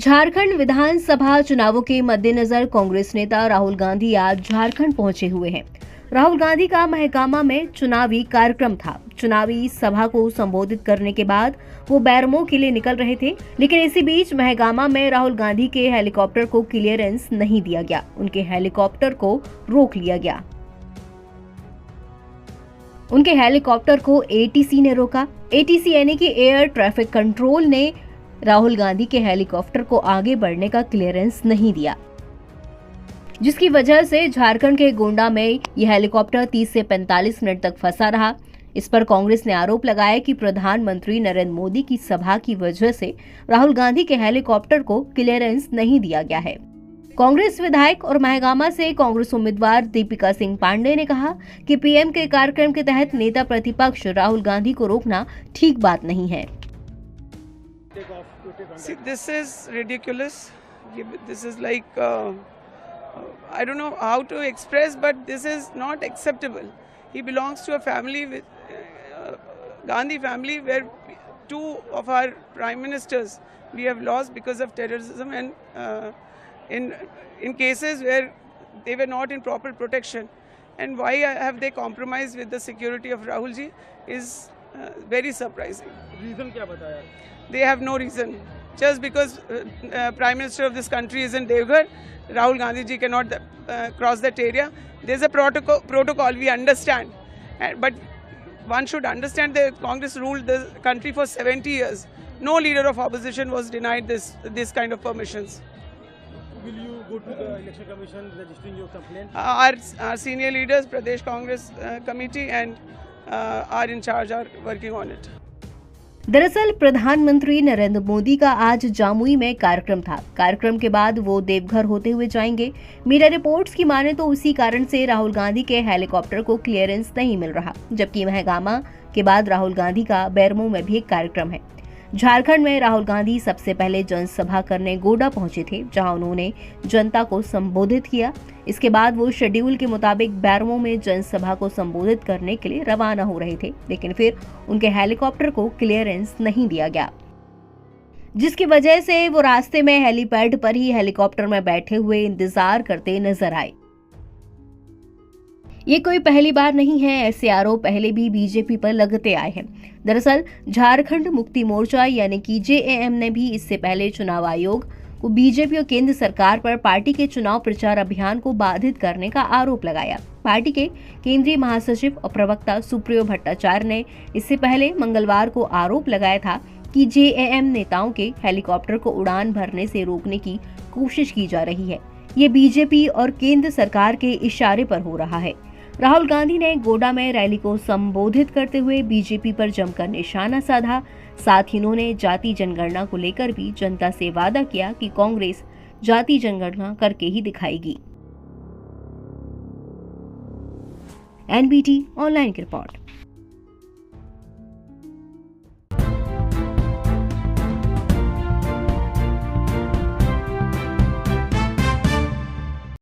झारखंड विधानसभा चुनावों के मद्देनजर कांग्रेस नेता राहुल गांधी आज झारखंड पहुंचे हुए हैं। राहुल गांधी का महगामा में चुनावी कार्यक्रम था। चुनावी सभा को संबोधित करने के बाद वो बैरमो के लिए निकल रहे थे, लेकिन इसी बीच महगामा में राहुल गांधी के हेलीकॉप्टर को क्लियरेंस नहीं दिया गया। उनके हेलीकॉप्टर को रोक लिया गया। उनके हेलीकॉप्टर को एटीसी ने रोका। एटीसी यानी कि एयर ट्रैफिक कंट्रोल ने राहुल गांधी के हेलीकॉप्टर को आगे बढ़ने का क्लियरेंस नहीं दिया, जिसकी वजह से झारखंड के गोंडा में यह हेलीकॉप्टर 30 से 45 मिनट तक फंसा रहा। इस पर कांग्रेस ने आरोप लगाया कि प्रधानमंत्री नरेंद्र मोदी की सभा की वजह से राहुल गांधी के हेलीकॉप्टर को क्लियरेंस नहीं दिया गया है। कांग्रेस विधायक और महगामा से कांग्रेस उम्मीदवार दीपिका सिंह पांडे ने कहा कि पीएम के कार्यक्रम के तहत नेता प्रतिपक्ष राहुल गांधी को रोकना ठीक बात नहीं है। See, this is ridiculous. This is like, I don't know how to express, but this is not acceptable. He belongs to a family, Gandhi family, where two of our prime ministers we have lost because of terrorism and in cases where they were not in proper protection. And why have they compromised with the security of Rahul ji is very surprising. Reason क्या बताया? They have no reason. Just because Prime Minister of this country is in Devghar, Rahul Gandhi ji cannot cross that area. There's a protocol, we understand. But one should understand that Congress ruled the country for 70 years. No leader of opposition was denied this kind of permissions. Will you go to the election commission registering your complaint? Our senior leaders, Pradesh Congress committee and are in charge, are working on it. दरअसल प्रधानमंत्री नरेंद्र मोदी का आज जामुई में कार्यक्रम था। कार्यक्रम के बाद वो देवघर होते हुए जाएंगे। मीडिया रिपोर्ट्स की माने तो उसी कारण से राहुल गांधी के हेलीकॉप्टर को क्लियरेंस नहीं मिल रहा, जबकि महगामा के बाद राहुल गांधी का बैरमो में भी एक कार्यक्रम है। झारखंड में राहुल गांधी सबसे पहले जनसभा करने गोंडा पहुंचे थे, जहां उन्होंने जनता को संबोधित किया। इसके बाद वो शेड्यूल के मुताबिक बैरमो में जनसभा को संबोधित करने के लिए रवाना हो रहे थे, लेकिन फिर उनके हेलीकॉप्टर को क्लियरेंस नहीं दिया गया, जिसकी वजह से वो रास्ते में हेलीपैड पर ही हेलीकॉप्टर में बैठे हुए इंतजार करते नजर आए। ये कोई पहली बार नहीं है, ऐसे आरोप पहले भी बीजेपी पर लगते आए हैं। दरअसल झारखंड मुक्ति मोर्चा यानी कि जेएएम ने भी इससे पहले चुनाव आयोग को बीजेपी और केंद्र सरकार पर पार्टी के चुनाव प्रचार अभियान को बाधित करने का आरोप लगाया। पार्टी के केंद्रीय महासचिव और प्रवक्ता सुप्रियो भट्टाचार्य ने इससे पहले मंगलवार को आरोप लगाया था कि जेएएम नेताओं के हेलीकॉप्टर को उड़ान भरने से रोकने की कोशिश की जा रही है। ये बीजेपी और केंद्र सरकार के इशारे पर हो रहा है। राहुल गांधी ने गोंडा में रैली को संबोधित करते हुए बीजेपी पर जमकर निशाना साधा। साथ ही उन्होंने जाति जनगणना को लेकर भी जनता से वादा किया कि कांग्रेस जाति जनगणना करके ही दिखाएगी। एनबीटी ऑनलाइन की रिपोर्ट।